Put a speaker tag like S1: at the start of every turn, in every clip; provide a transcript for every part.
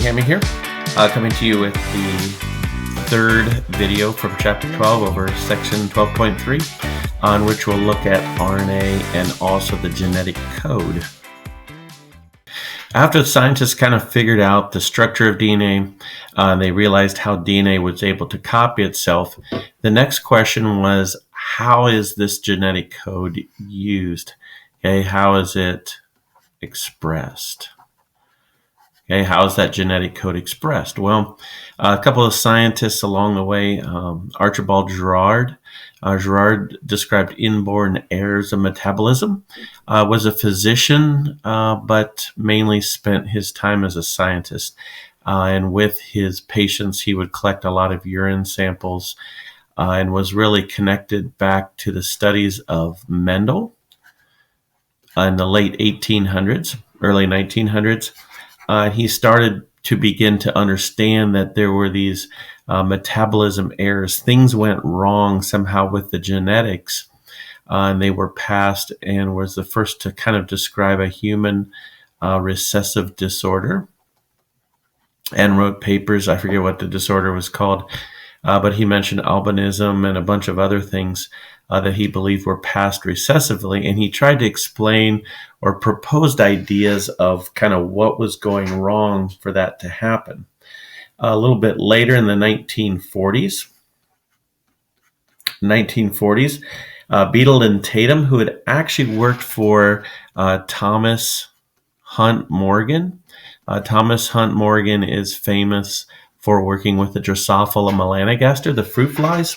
S1: Hammy here, coming to you with the third video from Chapter 12 over Section 12.3, on which we'll look at RNA and also the genetic code. After the scientists kind of figured out the structure of DNA, they realized how DNA was able to copy itself. The next question was, how is this genetic code used? Okay, how is it expressed? Okay, how is that genetic code expressed? Well, a couple of scientists along the way, Archibald Girard. Girard described inborn errors of metabolism, was a physician, but mainly spent his time as a scientist. And with his patients, he would collect a lot of urine samples and was really connected back to the studies of Mendel in the late 1800s, early 1900s. He started to begin to understand that there were these metabolism errors. Things went wrong somehow with the genetics, and they were passed, and was the first to kind of describe a human recessive disorder, and wrote papers. I forget what the disorder was called, but he mentioned albinism and a bunch of other things that he believed were passed recessively, and he tried to explain or proposed ideas of kind of what was going wrong for that to happen. A little bit later in the 1940s, Beadle and Tatum, who had actually worked for Thomas Hunt Morgan. Thomas Hunt Morgan is famous for working with the Drosophila melanogaster, the fruit flies.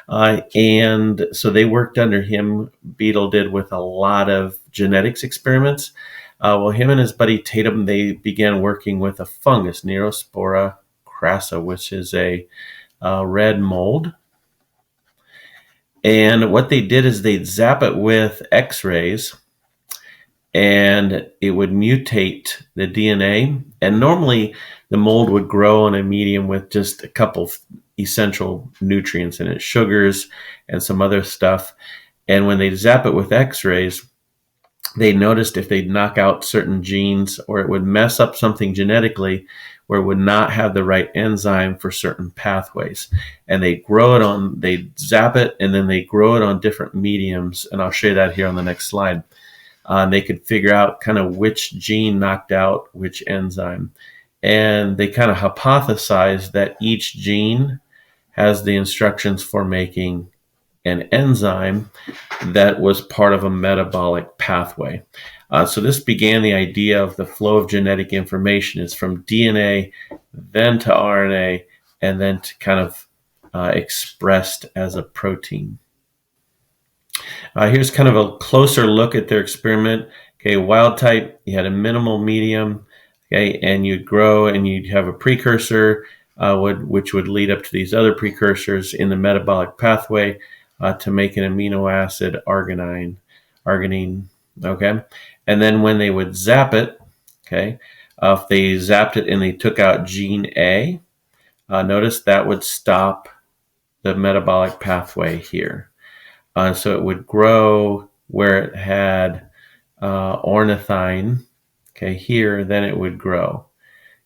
S1: And so they worked under him. Beadle did with a lot of genetics experiments. Well, him and his buddy Tatum, they began working with a fungus, Neospora crassa, which is a red mold. And what they did is they'd zap it with X-rays, and it would mutate the DNA. And normally the mold would grow in a medium with just a couple of essential nutrients in it, sugars and some other stuff. And when they zap it with X-rays, they noticed if they'd knock out certain genes, or it would mess up something genetically where it would not have the right enzyme for certain pathways. And they zap it, and then they grow it on different mediums. And I'll show you that here on the next slide. They could figure out kind of which gene knocked out which enzyme. And they kind of hypothesized that each gene has the instructions for making an enzyme that was part of a metabolic pathway. So this began the idea of the flow of genetic information. It's from DNA, then to RNA, and then to kind of expressed as a protein. Here's kind of a closer look at their experiment. Okay, wild type, you had a minimal medium, okay, and you'd grow and you'd have a precursor, which would lead up to these other precursors in the metabolic pathway to make an amino acid arginine, okay? And then when they would zap it, okay, if they zapped it and they took out gene A, notice that would stop the metabolic pathway here. So it would grow where it had ornithine, okay, here, then it would grow.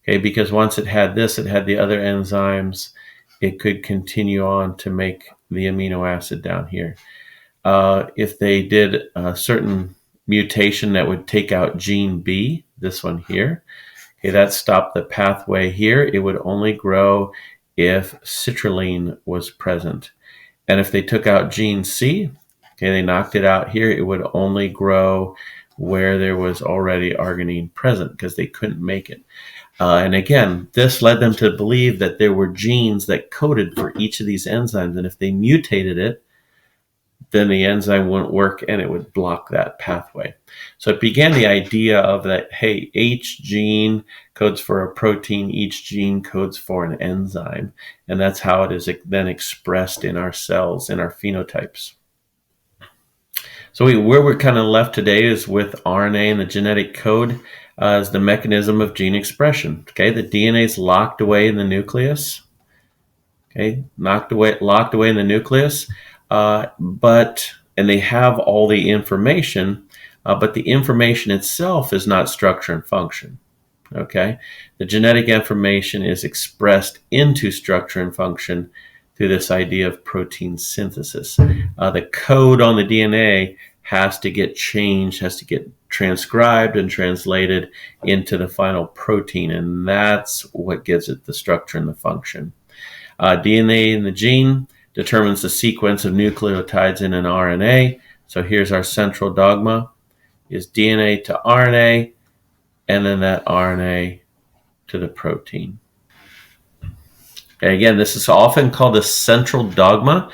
S1: Okay, because once it had this, it had the other enzymes, it could continue on to make the amino acid down here. If they did a certain mutation that would take out gene B, this one here, okay, that stopped the pathway here. It would only grow if citrulline was present. And if they took out gene C, okay, they knocked it out here, it would only grow where there was already arginine present because they couldn't make it. And again, this led them to believe that there were genes that coded for each of these enzymes, and if they mutated it, then the enzyme wouldn't work and it would block that pathway. So it began the idea of that, hey, each gene codes for a protein, each gene codes for an enzyme, and that's how it is then expressed in our cells, in our phenotypes. So where we're kind of left today is with RNA and the genetic code as the mechanism of gene expression. Okay, the DNA is locked away in the nucleus. Okay, locked away in the nucleus, and they have all the information, but the information itself is not structure and function. Okay, the genetic information is expressed into structure and function through this idea of protein synthesis. The code on the DNA has to get changed, has to get transcribed and translated into the final protein, and that's what gives it the structure and the function. DNA in the gene determines the sequence of nucleotides in an RNA. So here's our central dogma, is DNA to RNA, and then that RNA to the protein. Okay, again, this is often called the central dogma.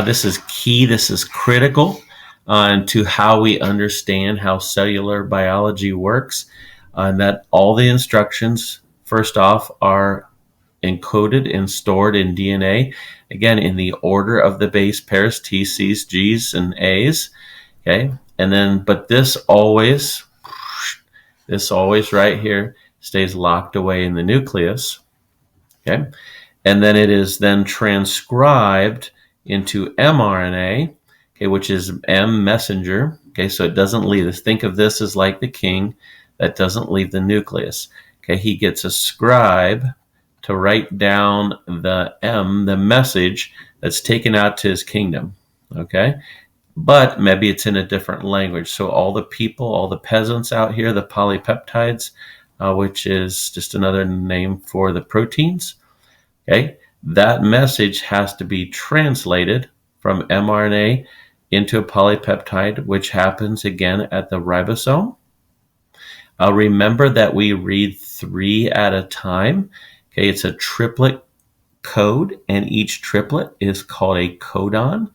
S1: This is key, this is critical to how we understand how cellular biology works, and that all the instructions, first off, are encoded and stored in DNA, again, in the order of the base pairs, T, C's, G's, and A's. Okay, and then, but this always right here stays locked away in the nucleus. Okay, and then it is then transcribed into mRNA, okay, which is M messenger. Okay, so it doesn't leave this. Think of this as like the king that doesn't leave the nucleus. Okay, he gets a scribe to write down the M, the message that's taken out to his kingdom. Okay, but maybe it's in a different language. So all the people, all the peasants out here, the polypeptides, which is just another name for the proteins. Okay, that message has to be translated from mRNA into a polypeptide, which happens again at the ribosome. Remember that we read 3 at a time. Okay, it's a triplet code, and each triplet is called a codon.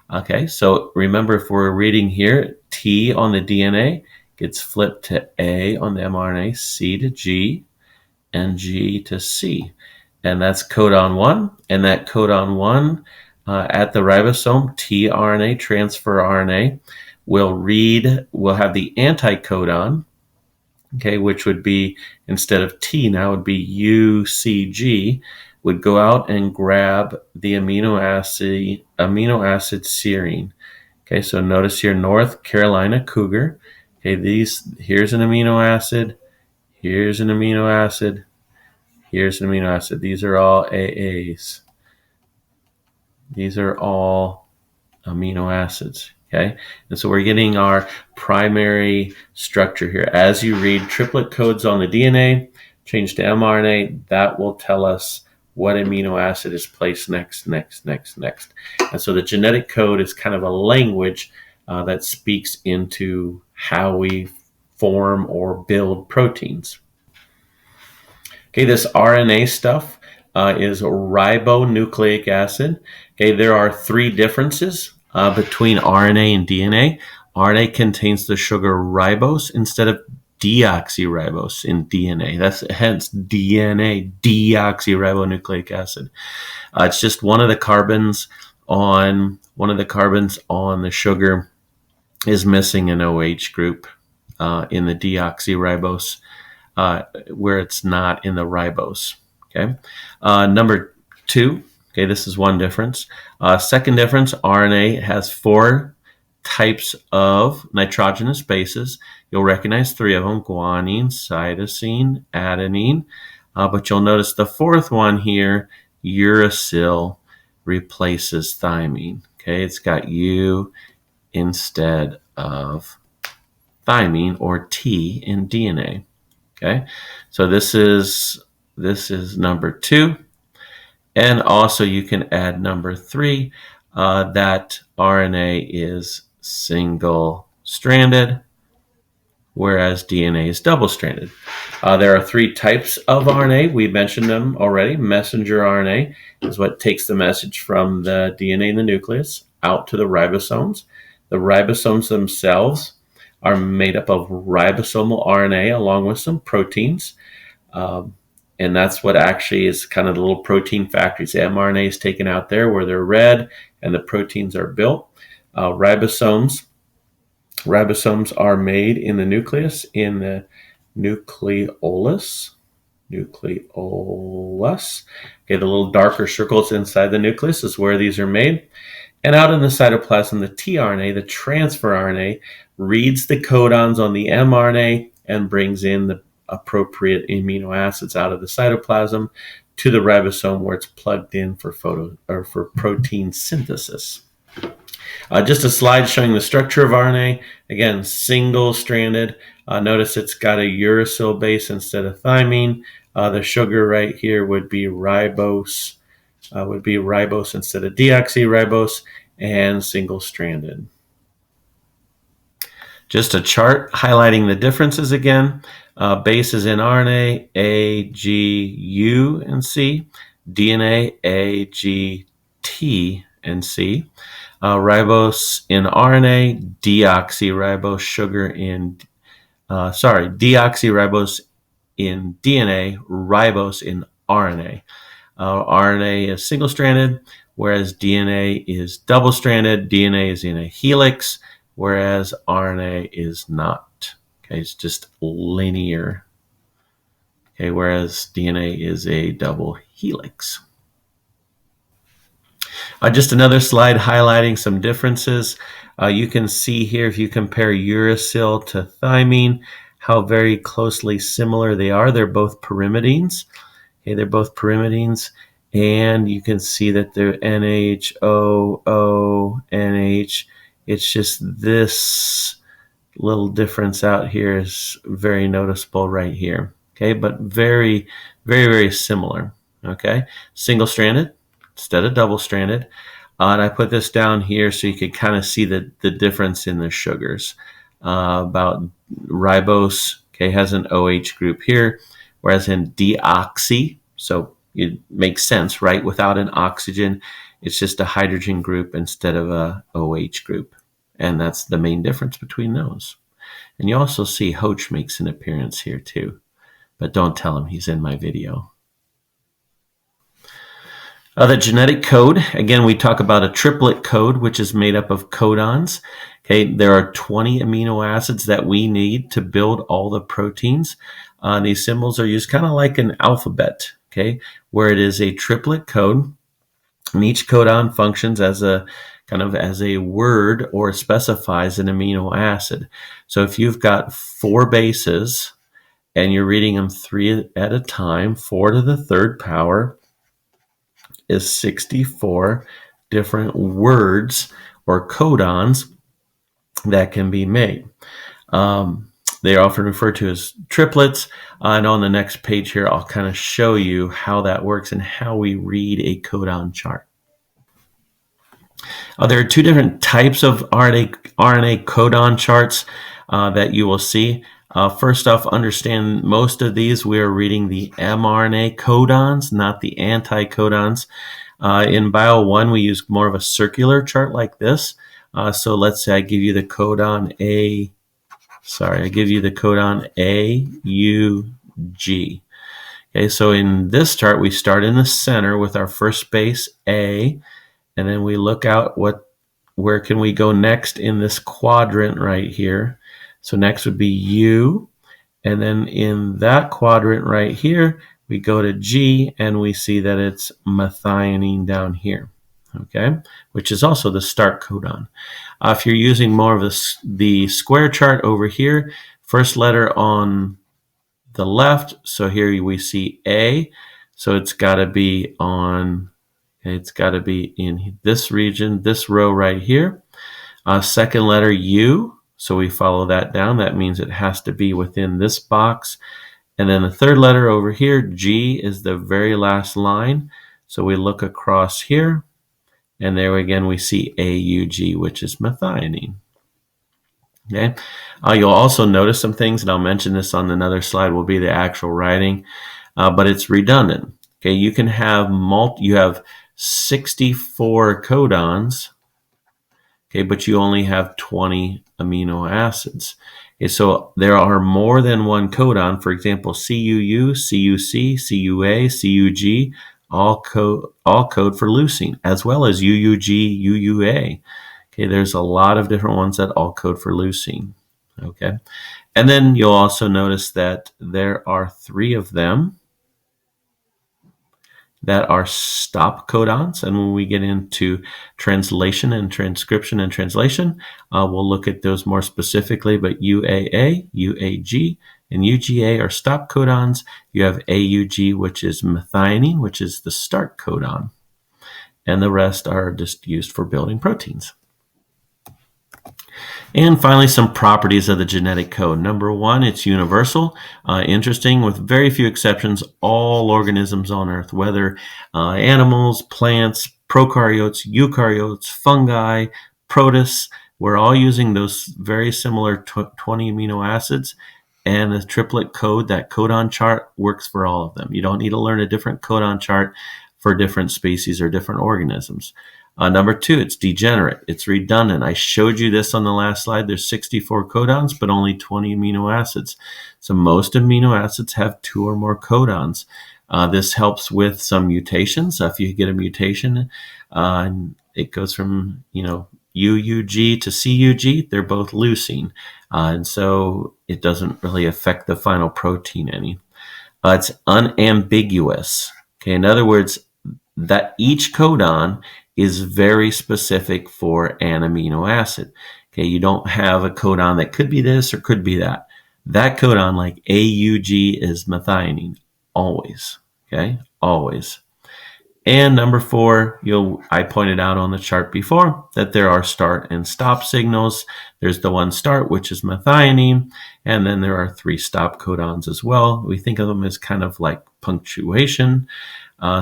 S1: Okay, so remember, if we're reading here, T on the DNA gets flipped to A on the mRNA, C to G, and G to C. And that's codon 1. And that codon 1 at the ribosome, tRNA, transfer RNA, will have the anticodon, okay, which would be, instead of T now, would be UCG, would go out and grab the amino acid serine. Okay, so notice here, North Carolina cougar. Okay, here's an amino acid, here's an amino acid, here's an amino acid. These are all AAs. These are all amino acids. Okay, and so we're getting our primary structure here. As you read triplet codes on the DNA, change to mRNA, that will tell us what amino acid is placed next. And so the genetic code is kind of a language that speaks into how we form or build proteins. Okay, this RNA stuff is ribonucleic acid. Okay, there are 3 differences between RNA and DNA. RNA contains the sugar ribose instead of deoxyribose in DNA. That's hence DNA, deoxyribonucleic acid. It's just one of the carbons on the sugar is missing an OH group in the deoxyribose, where it's not in the ribose. Okay, number 2. Okay, this is one difference. Second difference, RNA has 4 types of nitrogenous bases. You'll recognize 3 of them: guanine, cytosine, adenine. But you'll notice the 4th one here, uracil, replaces thymine. Okay, it's got U instead of thymine, or T in DNA. Okay, so this is number 2. And also you can add number 3, that RNA is single-stranded, whereas DNA is double-stranded. There are 3 types of RNA. We mentioned them already. Messenger RNA is what takes the message from the DNA in the nucleus out to the ribosomes. The ribosomes themselves are made up of ribosomal RNA along with some proteins. And that's what actually is kind of the little protein factories. The mRNA is taken out there where they're read and the proteins are built. Ribosomes are made in the nucleus, in the nucleolus. Okay, the little darker circles inside the nucleus is where these are made. And out in the cytoplasm, the tRNA, the transfer RNA, reads the codons on the mRNA and brings in appropriate amino acids out of the cytoplasm to the ribosome where it's plugged in for protein synthesis. Just a slide showing the structure of RNA. Again, single-stranded. Notice it's got a uracil base instead of thymine. The sugar right here would be ribose instead of deoxyribose, and single-stranded. Just a chart highlighting the differences again. Bases in RNA, A, G, U, and C. DNA, A, G, T, and C. Ribose in RNA, deoxyribose sugar in, deoxyribose in DNA, ribose in RNA. RNA is single-stranded, whereas DNA is double-stranded. DNA is in a helix, whereas RNA is not. Okay, it's just linear. Okay, whereas DNA is a double helix. Just another slide highlighting some differences. You can see here, if you compare uracil to thymine, how very closely similar they are. They're both pyrimidines. Okay, they're both pyrimidines, and you can see that they're NH, O, NH. It's just this little difference out here is very noticeable right here. Okay, but very, very, very similar. Okay, single-stranded instead of double-stranded. And I put this down here so you could kind of see the difference in the sugars. About ribose, okay, has an OH group here, whereas in deoxy, so it makes sense, right? Without an oxygen, it's just a hydrogen group instead of a OH group. And that's the main difference between those. And you also see Hoach makes an appearance here too, but don't tell him he's in my video. The genetic code, again, we talk about a triplet code, which is made up of codons. Okay, there are 20 amino acids that we need to build all the proteins. These symbols are used kind of like an alphabet, okay, where it is a triplet code, and each codon functions as a word or specifies an amino acid. So if you've got 4 bases and you're reading them 3 at a time, 4 to the 3rd power is 64 different words or codons that can be made. They are often referred to as triplets. And on the next page here, I'll kind of show you how that works and how we read a codon chart. There are 2 different types of RNA codon charts that you will see. First off, understand most of these we are reading the mRNA codons, not the anticodons. In Bio 1, we use more of a circular chart like this. So let's say I give you the codon AUG. Okay, so in this chart, we start in the center with our first base A, and then we look out where can we go next in this quadrant right here. So next would be U, and then in that quadrant right here, we go to G, and we see that it's methionine down here, okay, which is also the start codon. If you're using more of the square chart over here, first letter on the left, so here we see A, so it's got to be in this region, this row right here. Second letter U, so we follow that down. That means it has to be within this box. And then the third letter over here, G, is the very last line. So we look across here, and there again we see AUG, which is methionine. Okay. You'll also notice some things, and I'll mention this on another slide, will be the actual writing, but it's redundant. Okay, you can have you have 64 codons, okay, but you only have 20 amino acids. Okay, so there are more than one codon. For example, CUU, CUC, CUA, CUG, all code for leucine, as well as UUG, UUA. Okay, there's a lot of different ones that all code for leucine. Okay, and then you'll also notice that there are 3 of them that are stop codons. And when we get into translation and transcription and translation, we'll look at those more specifically, but UAA, UAG, and UGA are stop codons. You have AUG, which is methionine, which is the start codon. And the rest are just used for building proteins. And finally, some properties of the genetic code. Number one, it's universal. Interesting, with very few exceptions, all organisms on Earth, whether animals, plants, prokaryotes, eukaryotes, fungi, protists, we're all using those very similar 20 amino acids. And the triplet code, that codon chart, works for all of them. You don't need to learn a different codon chart for different species or different organisms. Number two, it's degenerate. It's redundant. I showed you this on the last slide. There's 64 codons, but only 20 amino acids. So most amino acids have 2 or more codons. This helps with some mutations. If you get a mutation, it goes from, UUG to CUG, they're both leucine. And so it doesn't really affect the final protein any. It's unambiguous. Okay, in other words, that each codon is very specific for an amino acid. Okay, you don't have a codon that could be this or could be that. That codon, like AUG, is methionine, always. Okay, always. And number 4, I pointed out on the chart before that there are start and stop signals. There's the one start, which is methionine, and then there are 3 stop codons as well. We think of them as kind of like punctuation.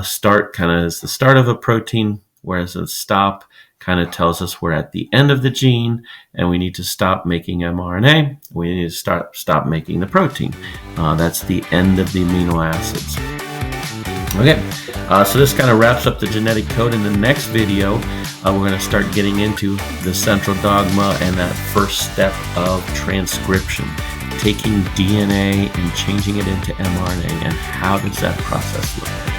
S1: Start kind of is the start of a protein, whereas a stop kind of tells us we're at the end of the gene and we need to stop making mRNA. We need to stop making the protein. That's the end of the amino acids. Okay, so this kind of wraps up the genetic code. In the next video, we're going to start getting into the central dogma and that first step of transcription, taking DNA and changing it into mRNA, and how does that process look like?